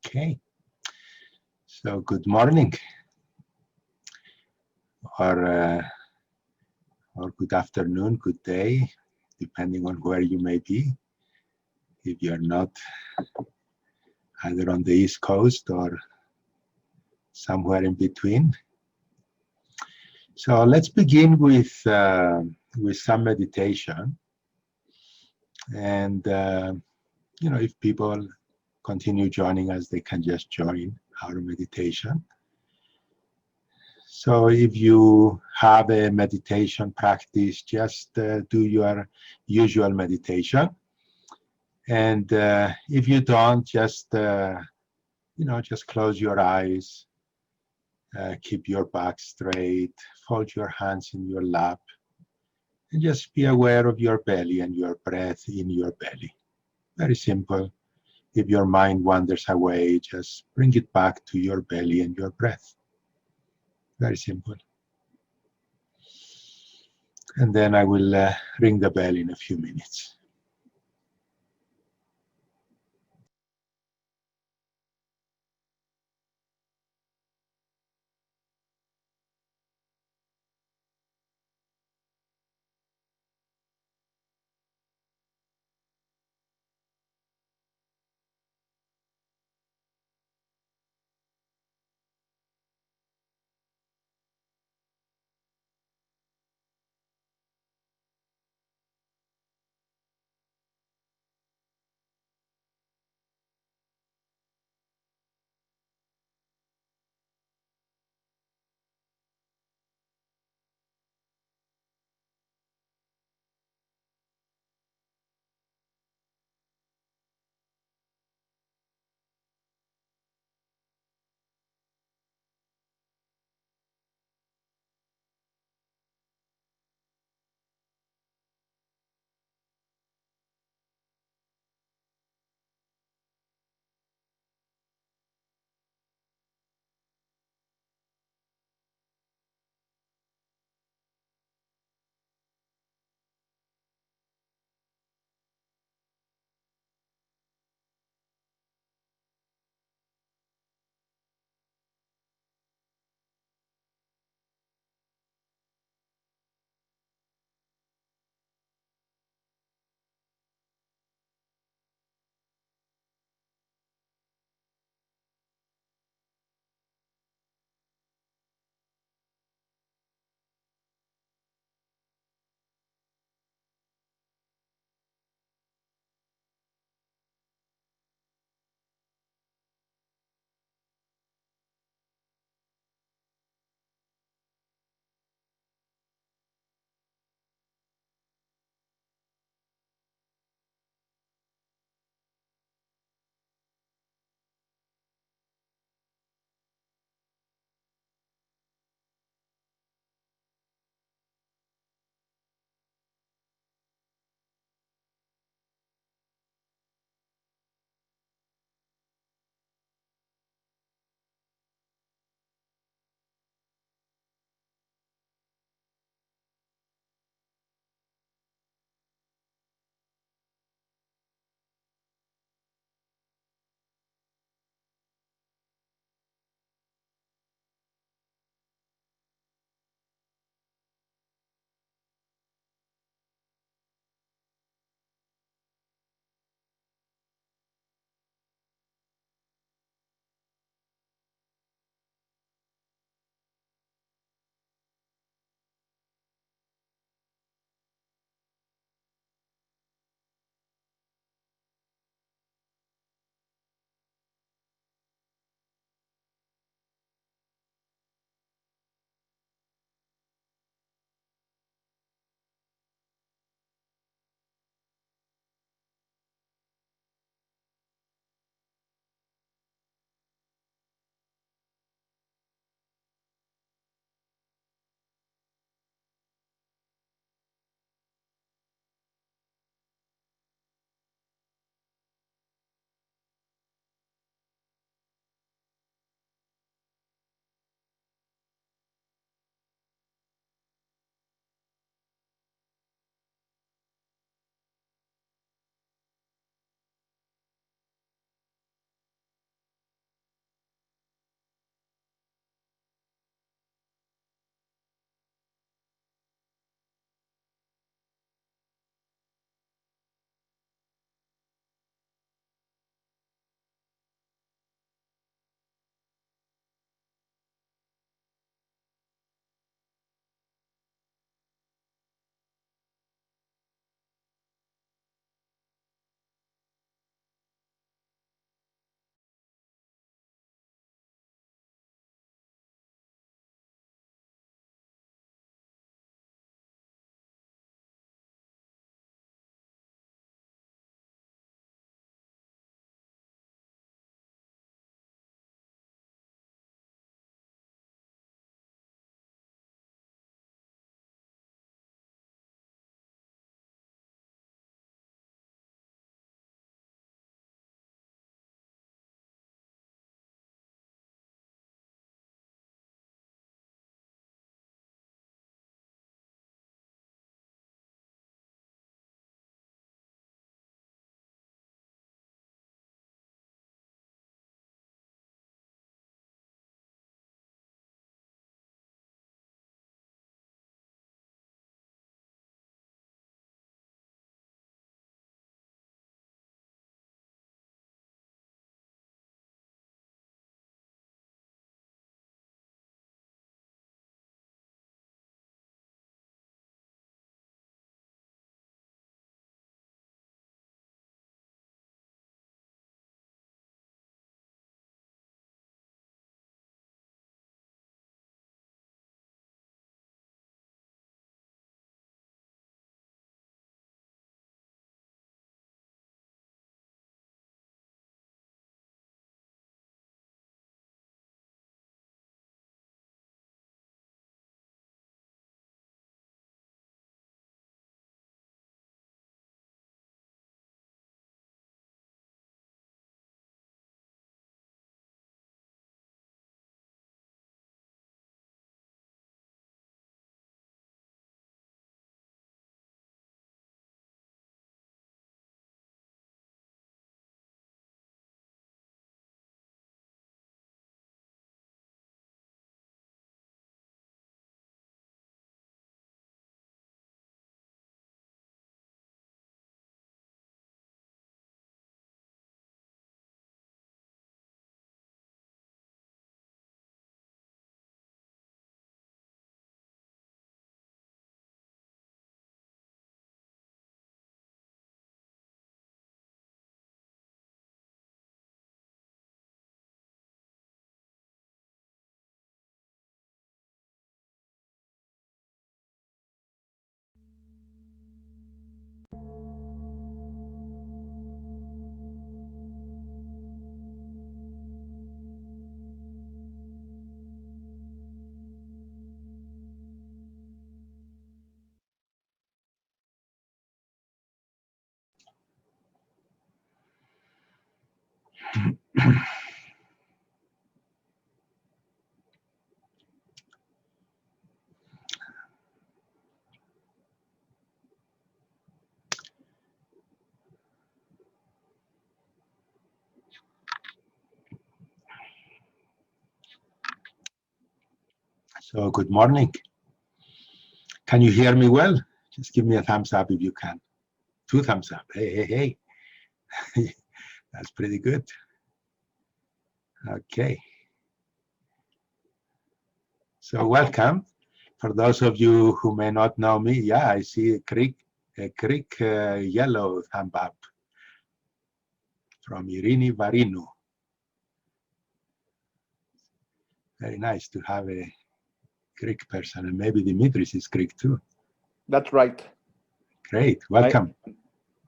Okay, so good morning or, uh, or good afternoon, good day, depending on where you may be. If you're not either on the East Coast or somewhere in between. So let's begin with some meditation. And, if people continue joining us, they can just join our meditation. So if you have a meditation practice, just do your usual meditation. And if you don't, just close your eyes, keep your back straight, fold your hands in your lap, and just be aware of your belly and your breath in your belly. Very simple. If your mind wanders away, just bring it back to your belly and your breath. Very simple. And then I will ring the bell in a few minutes. So good morning. Can you hear me well? Just give me a thumbs up if you can. 2 thumbs up. Hey, hey, hey. That's pretty good. Okay. So welcome. For those of you who may not know me, yeah, I see a quick yellow thumb up from Irini Varinu. Very nice to have a Greek person, and maybe Dimitris is Greek too. That's right. Great, welcome.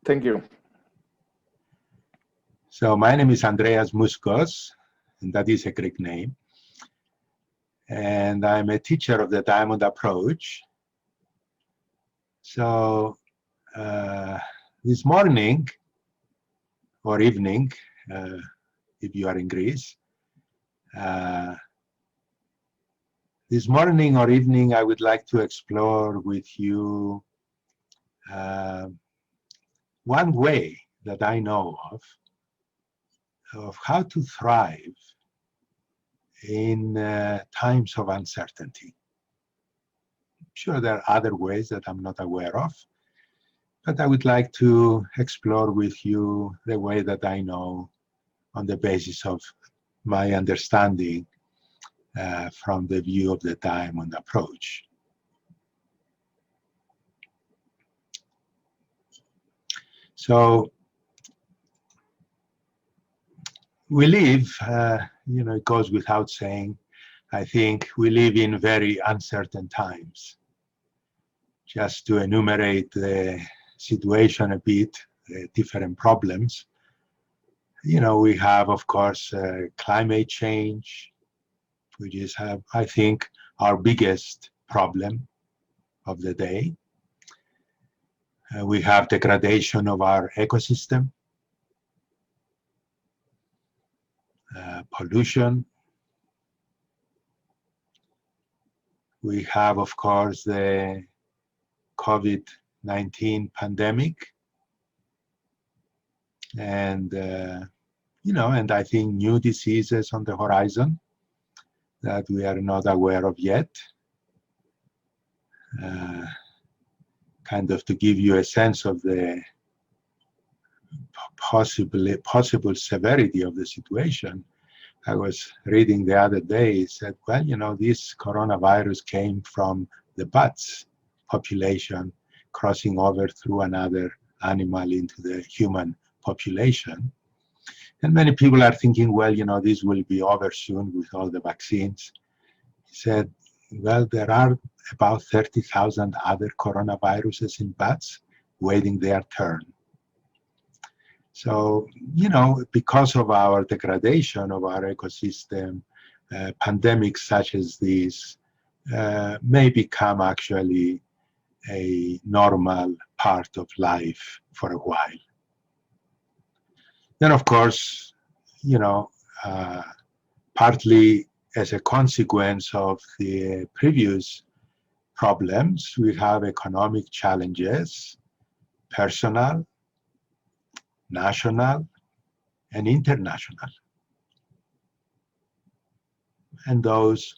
Thank you. So my name is Andreas Muskos, and that is a Greek name. And I'm a teacher of the Diamond Approach. So this morning or evening, if you are in Greece, this morning or evening, I would like to explore with you one way that I know of how to thrive in times of uncertainty. I'm sure there are other ways that I'm not aware of, but I would like to explore with you the way that I know on the basis of my understanding from the view of the Diamond Approach. So we live, it goes without saying, I think we live in very uncertain times. Just to enumerate the situation a bit, different problems. We have, of course, climate change, which is, I think, our biggest problem of the day. We have degradation of our ecosystem, pollution. We have, of course, the COVID-19 pandemic. And, and I think new diseases on the horizon that we are not aware of yet. Kind of to give you a sense of the possible severity of the situation. I was reading the other day, said, well, this coronavirus came from the bats population crossing over through another animal into the human population. And many people are thinking, well, this will be over soon with all the vaccines. He said, well, there are about 30,000 other coronaviruses in bats waiting their turn. So, because of our degradation of our ecosystem, pandemics such as this may become actually a normal part of life for a while. Then, of course, partly as a consequence of the previous problems, we have economic challenges, personal, national, and international. And those,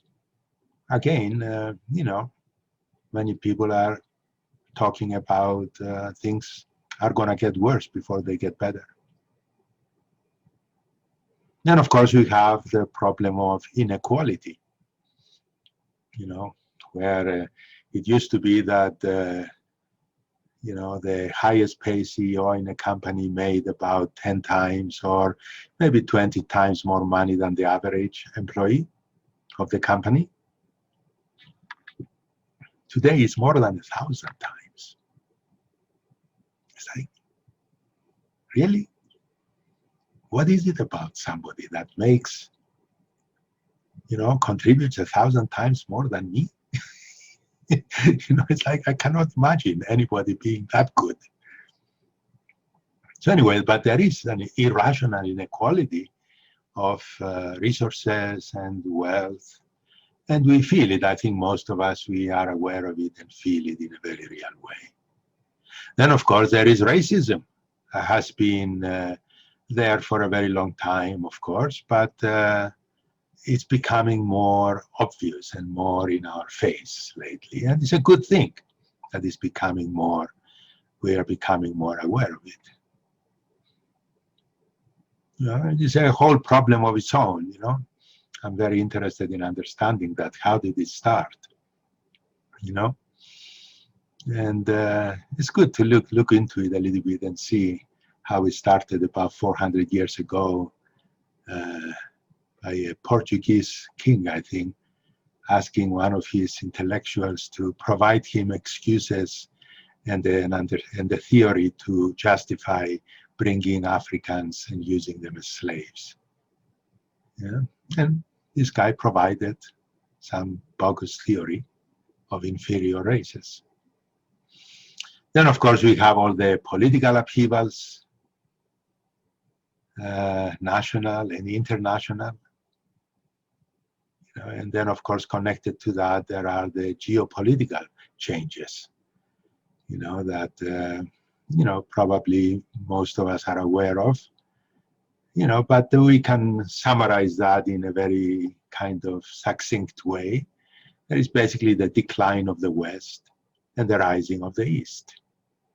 again, many people are talking about things are going to get worse before they get better. Then, of course, we have the problem of inequality, where it used to be that, the highest paid CEO in a company made about 10 times or maybe 20 times more money than the average employee of the company. Today, it's more than 1,000 times. It's like, really? What is it about somebody that makes, contributes 1,000 times more than me? It's like I cannot imagine anybody being that good. So anyway, but there is an irrational inequality of resources and wealth. And we feel it. I think most of us, we are aware of it and feel it in a very real way. Then, of course, there is racism. Has been there for a very long time, of course, but it's becoming more obvious and more in our face lately. And it's a good thing that it's becoming more, we are becoming more aware of it. It's a whole problem of its own, you know. I'm very interested in understanding that. How did it start? You know? And it's good to look into it a little bit and see how it started about 400 years ago by a Portuguese king, I think, asking one of his intellectuals to provide him excuses and the theory to justify bringing Africans and using them as slaves. Yeah? And this guy provided some bogus theory of inferior races. Then, of course, we have all the political upheavals, national and international. You know, and then, of course, connected to that, there are the geopolitical changes, you know, that, you know, probably most of us are aware of, you know, but we can summarize that in a very kind of succinct way. There is basically the decline of the West and the rising of the East.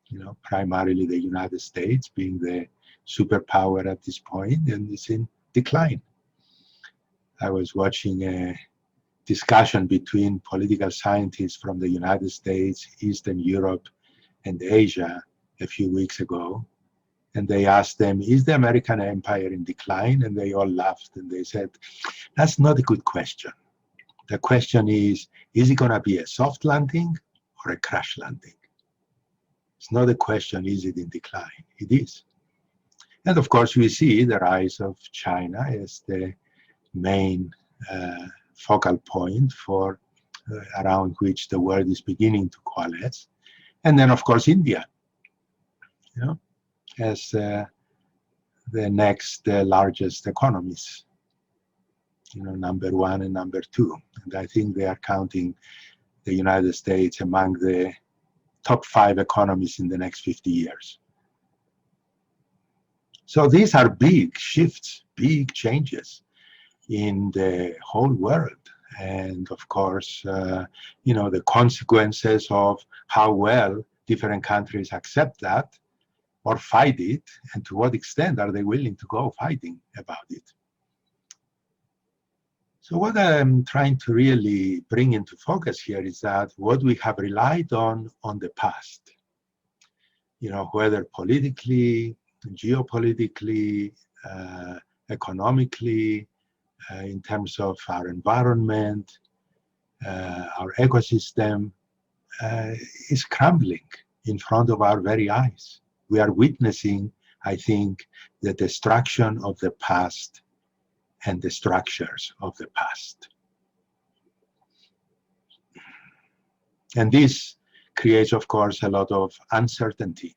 You know, primarily the United States being the superpower at this point, and it's in decline. I was watching a discussion between political scientists from the United States, Eastern Europe, and Asia a few weeks ago. And they asked them, is the American empire in decline? And they all laughed and they said, that's not a good question. The question is it going to be a soft landing or a crash landing? It's not a question, is it in decline? It is. And of course, we see the rise of China as the main focal point for around which the world is beginning to coalesce. And then, of course, India, you know, as the next largest economies, you know, number one and number two. And I think they are counting the United States among the top 5 economies in the next 50 years. So these are big shifts, big changes in the whole world. And of course, you know, the consequences of how well different countries accept that or fight it, and to what extent are they willing to go fighting about it. So what I'm trying to really bring into focus here is that what we have relied on the past, you know, whether politically, geopolitically, economically, in terms of our environment, our ecosystem, is crumbling in front of our very eyes. We are witnessing, I think, the destruction of the past and the structures of the past. And this creates, of course, a lot of uncertainty.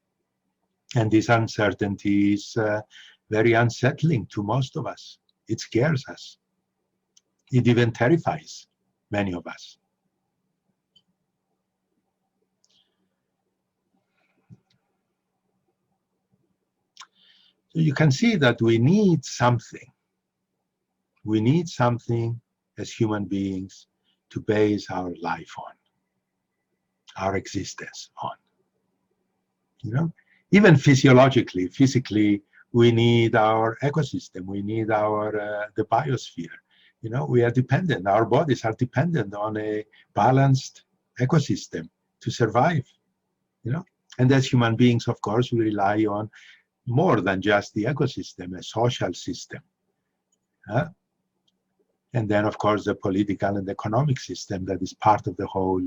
And this uncertainty is very unsettling to most of us. It scares us. It even terrifies many of us. So you can see that we need something. We need something as human beings to base our life on, our existence on. You know, even physiologically, physically, we need our ecosystem. We need our the biosphere. You know, we are dependent. Our bodies are dependent on a balanced ecosystem to survive. You know, and as human beings, of course, we rely on more than just the ecosystem, a social system. And then, of course, the political and economic system that is part of the whole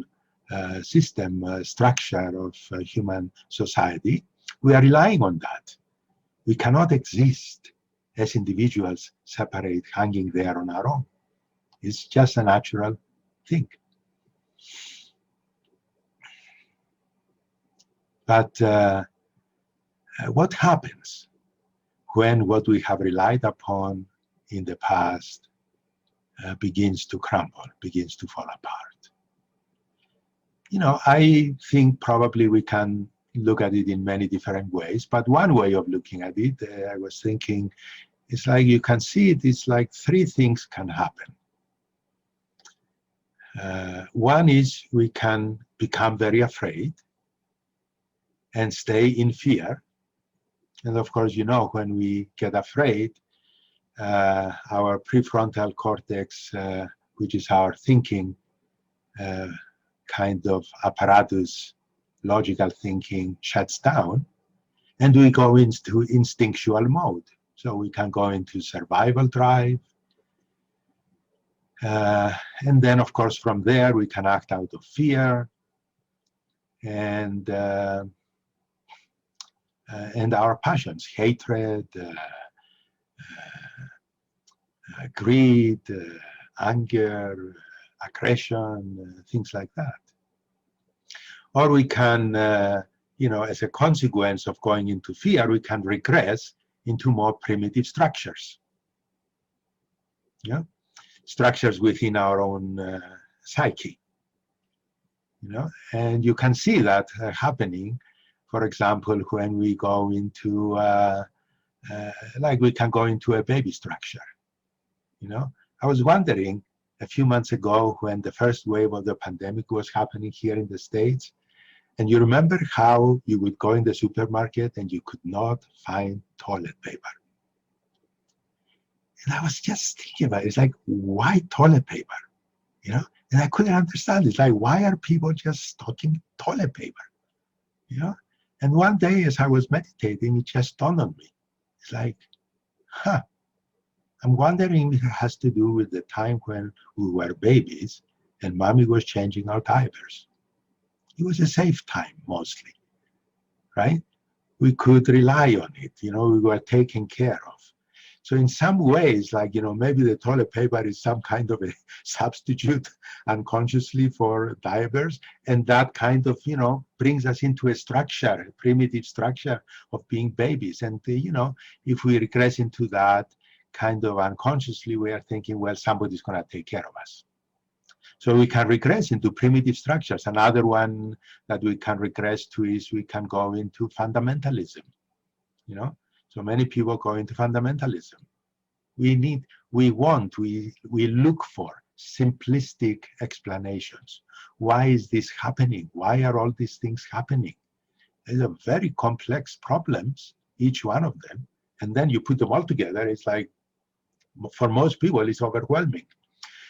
system structure of human society. We are relying on that. We cannot exist as individuals separate, hanging there on our own. It's just a natural thing. But what happens when what we have relied upon in the past begins to crumble, begins to fall apart. You know, I think probably we can look at it in many different ways, but one way of looking at it, I was thinking, it's like you can see it, it's like three things can happen. One is we can become very afraid and stay in fear. And of course, you know, when we get afraid, our prefrontal cortex, which is our thinking kind of apparatus, logical thinking, shuts down, and we go into instinctual mode. So we can go into survival drive. And then, of course, from there, we can act out of fear. And our passions, hatred, greed, anger, aggression, things like that. Or we can, you know, as a consequence of going into fear, we can regress into more primitive structures. Yeah, structures within our own psyche. You know, and you can see that happening. For example, when we go into, like we can go into a baby structure. You know, I was wondering a few months ago when the first wave of the pandemic was happening here in the States, and you remember how you would go in the supermarket and you could not find toilet paper. And I was just thinking about it. It's like, why toilet paper? You know, and I couldn't understand. It's like, why are people just stocking toilet paper? You know, and one day as I was meditating, it just dawned on me. It's like, huh, I'm wondering if it has to do with the time when we were babies and mommy was changing our diapers. It was a safe time mostly, right? We could rely on it, you know, we were taken care of. So in some ways, like, you know, maybe the toilet paper is some kind of a substitute unconsciously for diapers, and that kind of, you know, brings us into a structure, a primitive structure of being babies. And, you know, if we regress into that kind of unconsciously, we are thinking, well, somebody's going to take care of us. So we can regress into primitive structures. Another one that we can regress to is we can go into fundamentalism, you know. So many people go into fundamentalism. We look for simplistic explanations. Why is this happening? Why are all these things happening? These are very complex problems, each one of them. And then you put them all together, it's like, for most people, it's overwhelming.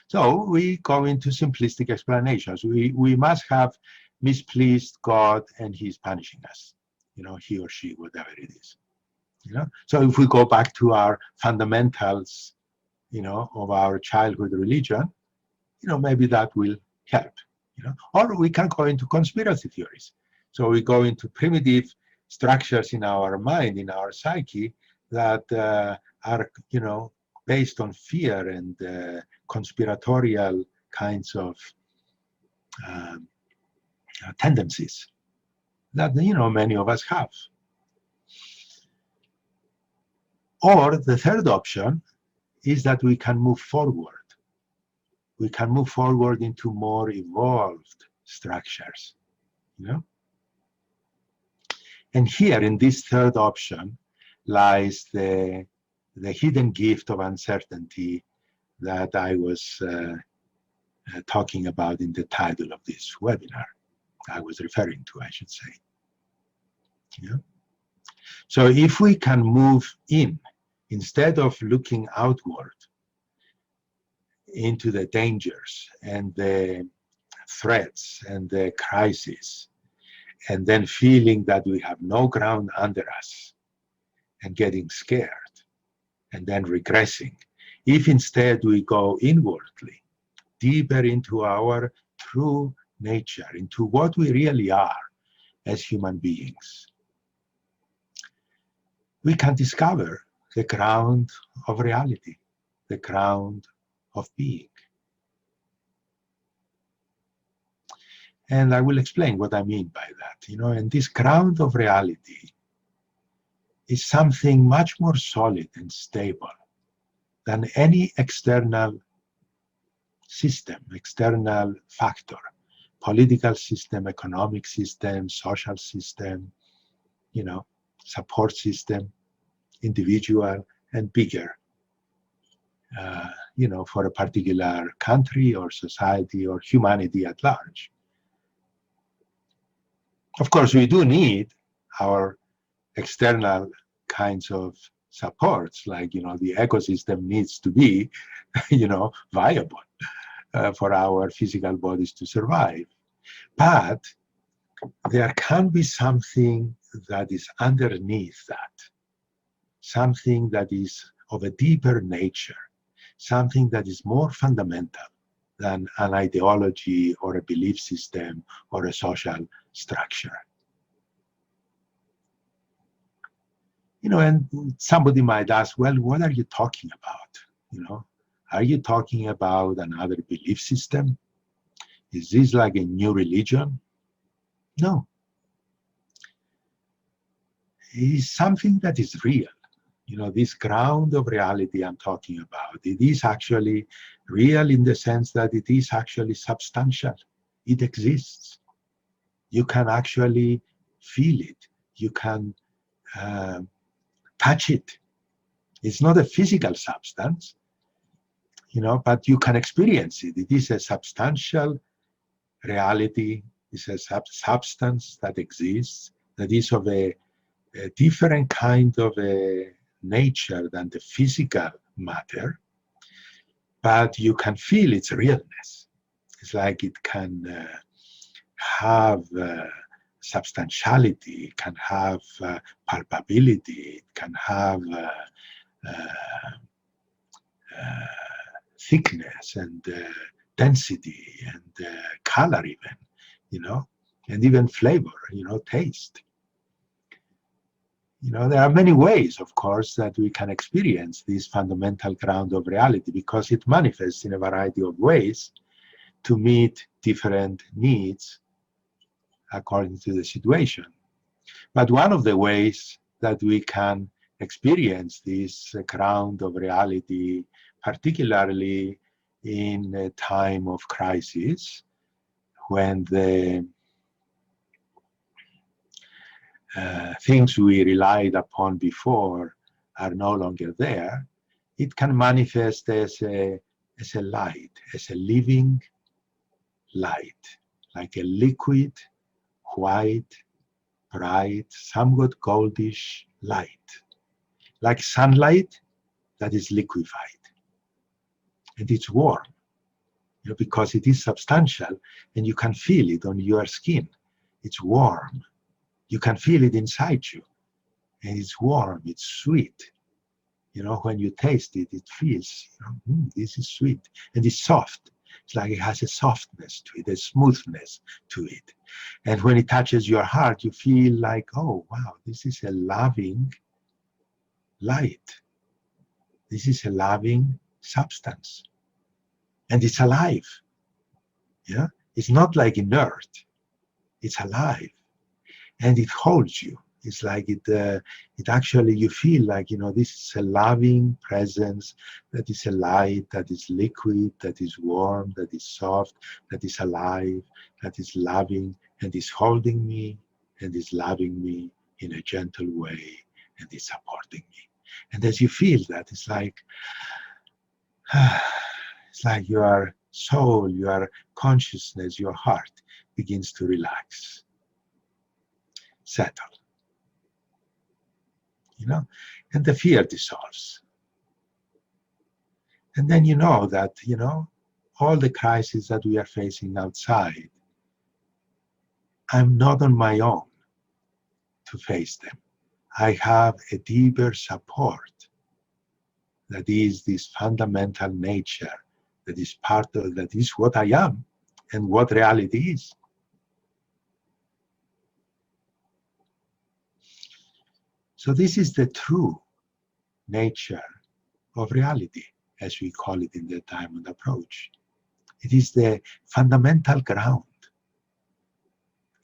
So we go into simplistic explanations. We must have mispleased God and he's punishing us, you know, he or she, whatever it is. You know? So if we go back to our fundamentals, you know, of our childhood religion, you know, maybe that will help. You know? Or we can go into conspiracy theories. So we go into primitive structures in our mind, in our psyche, that are, you know, based on fear and conspiratorial kinds of tendencies that, you know, many of us have. Or the third option is that we can move forward. We can move forward into more evolved structures, you know? And here in this third option lies the hidden gift of uncertainty that I was talking about in the title of this webinar. I was referring to, I should say. Yeah. So if we can move in, instead of looking outward into the dangers and the threats and the crises, and then feeling that we have no ground under us and getting scared and then regressing, if instead we go inwardly, deeper into our true nature, into what we really are as human beings, we can discover the ground of reality, the ground of being. And I will explain what I mean by that. You know, and this ground of reality is something much more solid and stable than any external system, external factor, political system, economic system, social system, support system, individual, and bigger, for a particular country or society or humanity at large. Of course, we do need our external kinds of supports, like, the ecosystem needs to be, viable for our physical bodies to survive. But there can be something that is underneath that, something that is of a deeper nature, something that is more fundamental than an ideology or a belief system or a social structure. And somebody might ask, well, what are you talking about? Are you talking about another belief system? Is this like a new religion? No. It is something that is real. This ground of reality I'm talking about, it is actually real in the sense that it is actually substantial. It exists. You can actually feel it. You can touch it. It's not a physical substance, but you can experience it. It is a substantial reality. It's a substance that exists, that is of a different kind of a nature than the physical matter, but you can feel its realness. It's like it can have substantiality, it can have palpability, it can have thickness and density and color even, and even flavor, taste. There are many ways, of course, that we can experience this fundamental ground of reality, because it manifests in a variety of ways to meet different needs according to the situation. But one of the ways that we can experience this ground of reality, particularly in a time of crisis, when the things we relied upon before are no longer there, it can manifest as a light, as a living light, like a liquid, white, bright, somewhat goldish light, like sunlight that is liquefied. And it's warm, because it is substantial and you can feel it on your skin. It's warm. You can feel it inside you, and it's warm, it's sweet. When you taste it, it feels, this is sweet, and it's soft. It's like it has a softness to it, a smoothness to it. And when it touches your heart, you feel like, oh, wow, this is a loving light. This is a loving substance. And it's alive. Yeah? It's not like inert. It's alive. And it holds you. It's like it actually, you feel like, this is a loving presence, that is a light, that is liquid, that is warm, that is soft, that is alive, that is loving, and is holding me, and is loving me in a gentle way, and is supporting me. And as you feel that, it's like your soul, your consciousness, your heart begins to relax, settle. And the fear dissolves. And then you know that, all the crises that we are facing outside, I'm not on my own to face them. I have a deeper support that is this fundamental nature, that is that is what I am and what reality is. So this is the true nature of reality, as we call it in the Diamond Approach. It is the fundamental ground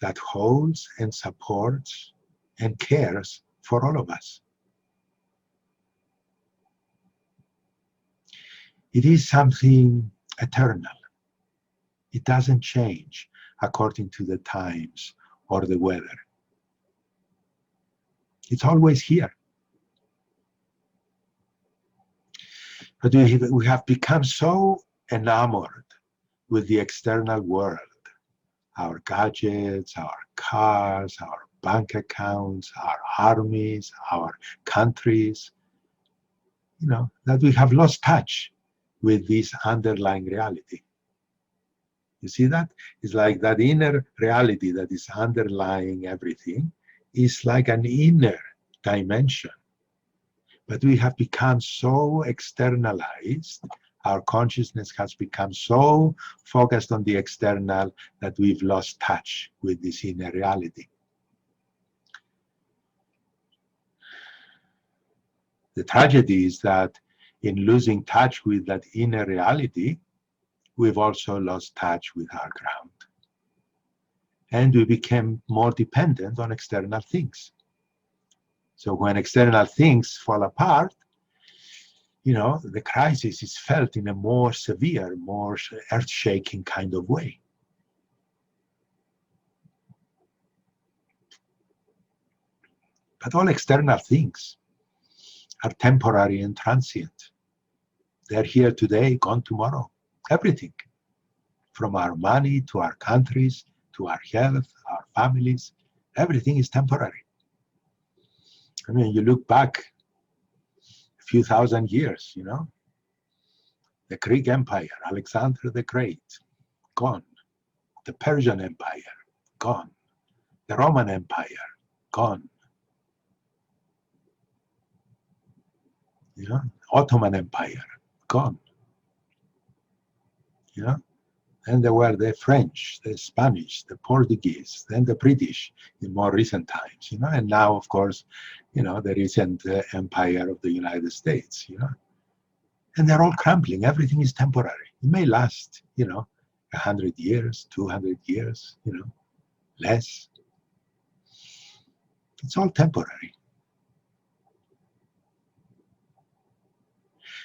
that holds and supports and cares for all of us. It is something eternal. It doesn't change according to the times or the weather. It's always here. But we have become so enamored with the external world, our gadgets, our cars, our bank accounts, our armies, our countries, that we have lost touch with this underlying reality. You see that? It's like that inner reality that is underlying everything is like an inner dimension. But we have become so externalized, our consciousness has become so focused on the external that we've lost touch with this inner reality. The tragedy is that in losing touch with that inner reality, we've also lost touch with our ground. And we became more dependent on external things. So when external things fall apart, the crisis is felt in a more severe, more earth-shaking kind of way. But all external things are temporary and transient. They're here today, gone tomorrow. Everything, from our money to our countries, to our health, our families, everything is temporary. I mean, you look back a few thousand years, the Greek Empire, Alexander the Great, gone. The Persian Empire, gone. The Roman Empire, gone. Ottoman Empire, gone. And there were the French, the Spanish, the Portuguese, then the British in more recent times, and now, of course, the recent empire of the United States, and they're all crumbling. Everything is temporary. It may last, 100 years, 200 years, less. It's all temporary.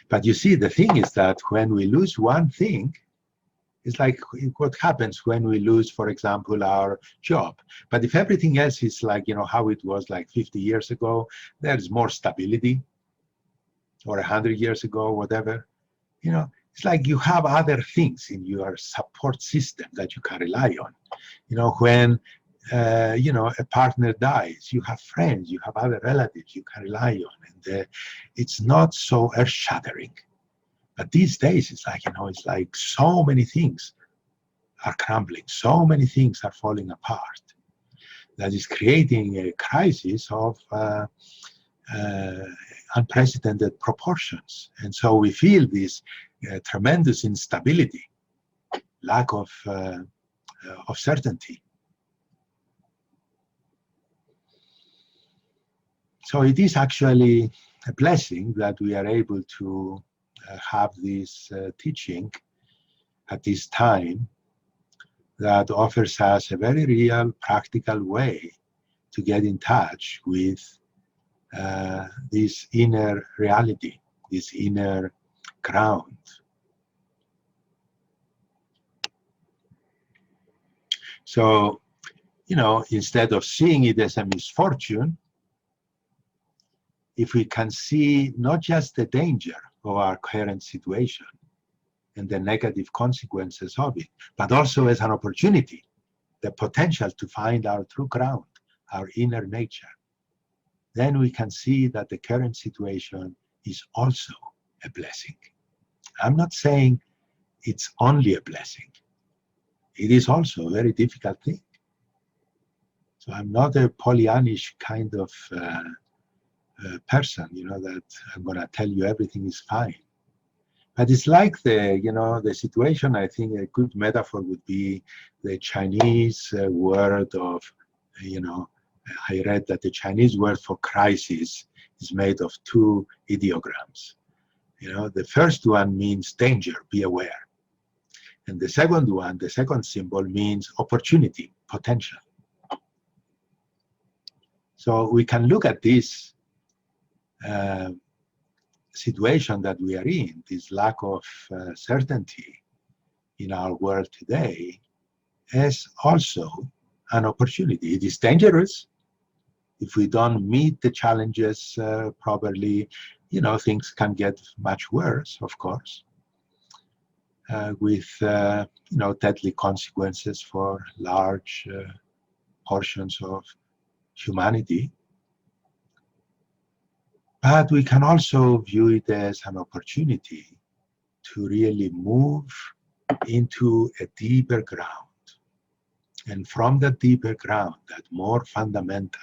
But you see, the thing is that when we lose one thing, it's like what happens when we lose, for example, our job. But if everything else is like, how it was like 50 years ago, there's more stability, or 100 years ago, whatever. It's like you have other things in your support system that you can rely on. When, a partner dies, you have friends, you have other relatives you can rely on. And it's not so earth-shattering. But these days, it's like so many things are crumbling, so many things are falling apart. That is creating a crisis of unprecedented proportions. And so we feel this tremendous instability, lack of certainty. So it is actually a blessing that we are able to have this teaching at this time that offers us a very real, practical way to get in touch with this inner reality, this inner ground. So, instead of seeing it as a misfortune, if we can see not just the danger of our current situation and the negative consequences of it, but also as an opportunity, the potential to find our true ground, our inner nature, then we can see that the current situation is also a blessing. I'm not saying it's only a blessing. It is also a very difficult thing. So I'm not a Pollyannish kind of person, that I'm going to tell you everything is fine. But it's like the situation. I think a good metaphor would be the Chinese word of, I read that the Chinese word for crisis is made of two ideograms. The first one means danger, be aware. And the second one, the second symbol, means opportunity, potential. So we can look at this situation that we are in, this lack of certainty in our world today, is also an opportunity. It is dangerous. If we don't meet the challenges properly, things can get much worse, of course, with deadly consequences for large portions of humanity. But we can also view it as an opportunity to really move into a deeper ground. And from that deeper ground, that more fundamental,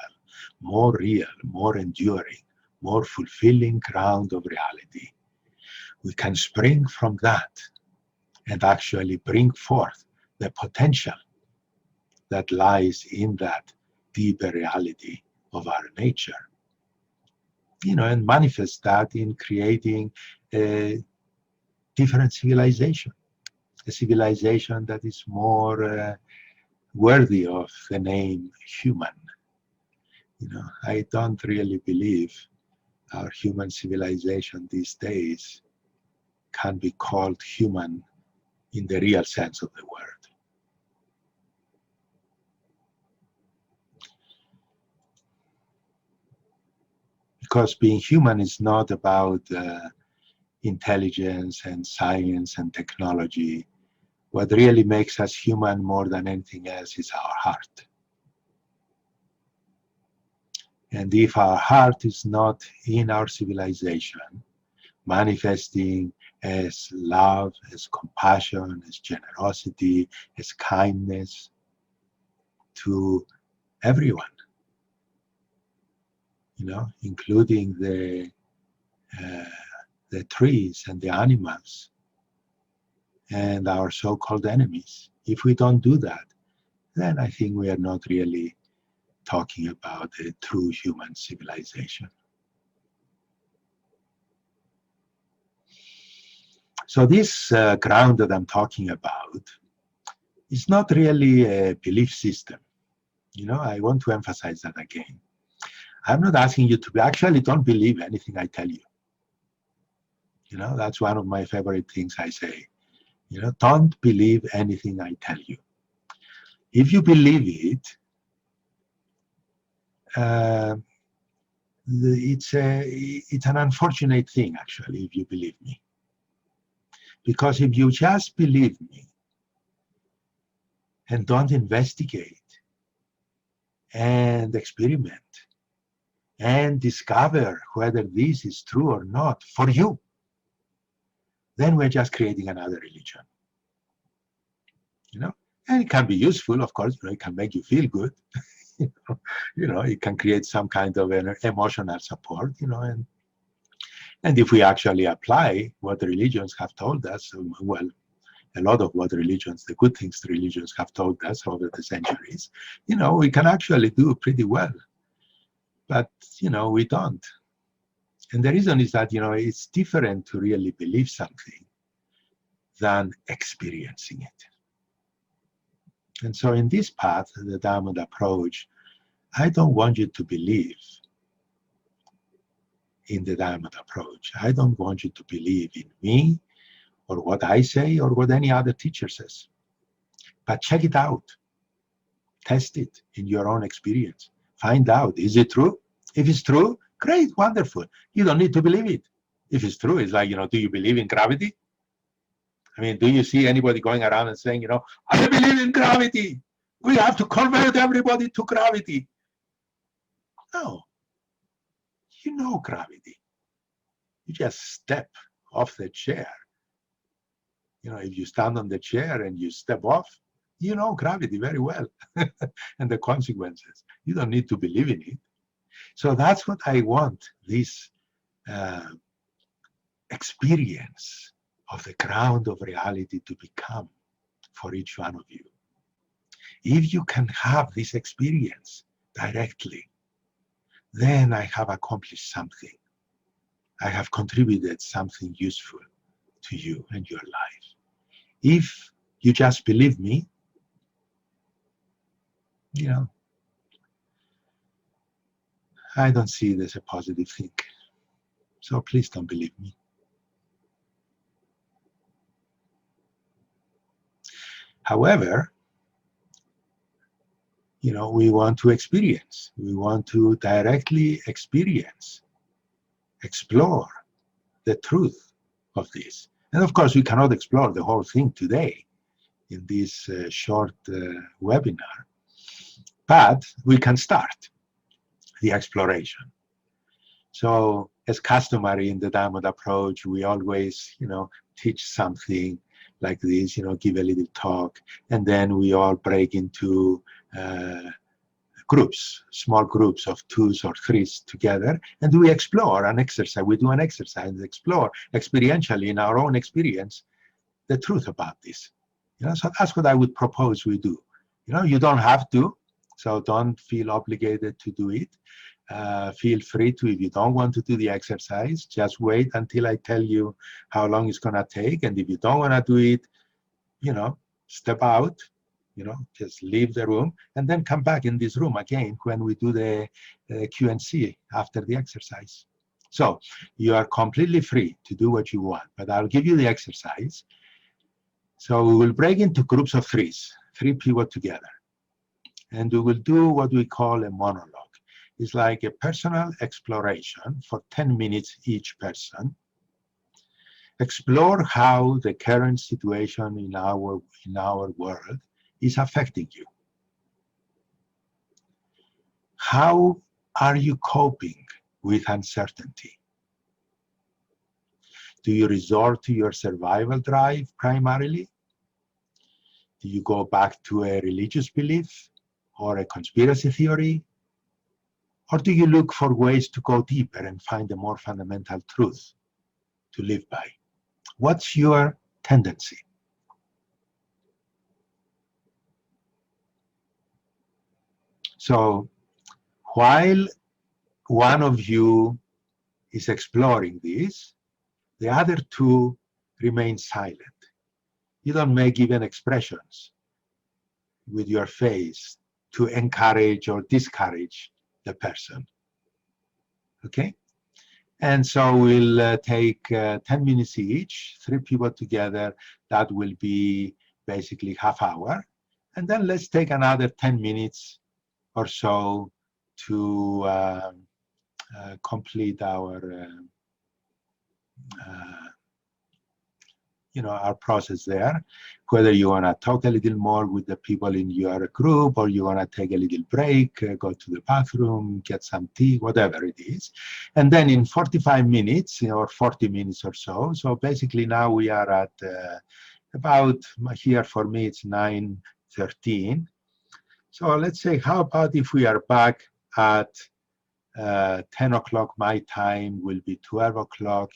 more real, more enduring, more fulfilling ground of reality, we can spring from that and actually bring forth the potential that lies in that deeper reality of our nature. And manifest that in creating a different civilization, a civilization that is more worthy of the name human. I don't really believe our human civilization these days can be called human in the real sense of the word. Because being human is not about intelligence and science and technology. What really makes us human more than anything else is our heart. And if our heart is not in our civilization, manifesting as love, as compassion, as generosity, as kindness to everyone, including the trees and the animals and our so-called enemies. If we don't do that, then I think we are not really talking about a true human civilization. So this ground that I'm talking about is not really a belief system. I want to emphasize that again. I'm not asking you to actually don't believe anything I tell you. That's one of my favorite things I say. Don't believe anything I tell you. If you believe it, it's an unfortunate thing, actually, if you believe me. Because if you just believe me and don't investigate and experiment and discover whether this is true or not for you, then we're just creating another religion. And it can be useful, of course. It can make you feel good. It can create some kind of an emotional support. And if we actually apply what the religions have told us, well, a lot of what religions, the good things the religions have told us over the centuries, we can actually do pretty well. But, we don't. And the reason is that, it's different to really believe something than experiencing it. And so in this path, the Diamond approach, I don't want you to believe in the Diamond approach. I don't want you to believe in me or what I say or what any other teacher says. But check it out. Test it in your own experience. Find out, is it true? If it's true, great, wonderful. You don't need to believe it. If it's true, it's like, do you believe in gravity? I mean, do you see anybody going around and saying, I believe in gravity. We have to convert everybody to gravity. No. You know gravity. You just step off the chair. If you stand on the chair and you step off, you know gravity very well and the consequences. You don't need to believe in it. So that's what I want, this experience of the ground of reality to become for each one of you. If you can have this experience directly, then I have accomplished something. I have contributed something useful to you and your life. If you just believe me, I don't see it as a positive thing. So please don't believe me. However, we want to experience. We want to directly experience, explore the truth of this. And of course, we cannot explore the whole thing today in this short webinar, but we can start the exploration. So as customary in the Diamond approach, we always, teach something like this, give a little talk, and then we all break into groups, small groups of 2s or 3s together, and we explore an exercise. We do an exercise, explore experientially in our own experience the truth about this. So that's what I would propose we do. You don't have to, so don't feel obligated to do it. Feel free to, if you don't want to do the exercise, just wait until I tell you how long it's going to take. And if you don't want to do it, step out, just leave the room and then come back in this room again when we do the Q&C after the exercise. So you are completely free to do what you want, but I'll give you the exercise. So we will break into groups of 3s, 3 people together. And we will do what we call a monologue. It's like a personal exploration for 10 minutes each person. Explore how the current situation in our world is affecting you. How are you coping with uncertainty? Do you resort to your survival drive primarily? Do you go back to a religious belief or a conspiracy theory? Or do you look for ways to go deeper and find a more fundamental truth to live by? What's your tendency? So while one of you is exploring this, the other 2 remain silent. You don't make even expressions with your face to encourage or discourage the person. Okay? And so we'll take 10 minutes each, 3 people together. That will be basically half hour. And then let's take another 10 minutes or so to complete our our process there, whether you want to talk a little more with the people in your group, or you want to take a little break, go to the bathroom, get some tea, whatever it is. And then in 45 minutes or 40 minutes or so, so basically now we are at about, here for me it's 9:13. So let's say, how about if we are back at 10 o'clock my time, will be 12 o'clock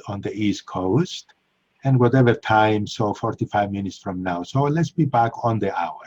on the East Coast, and whatever time, so 45 minutes from now. So let's be back on the hour.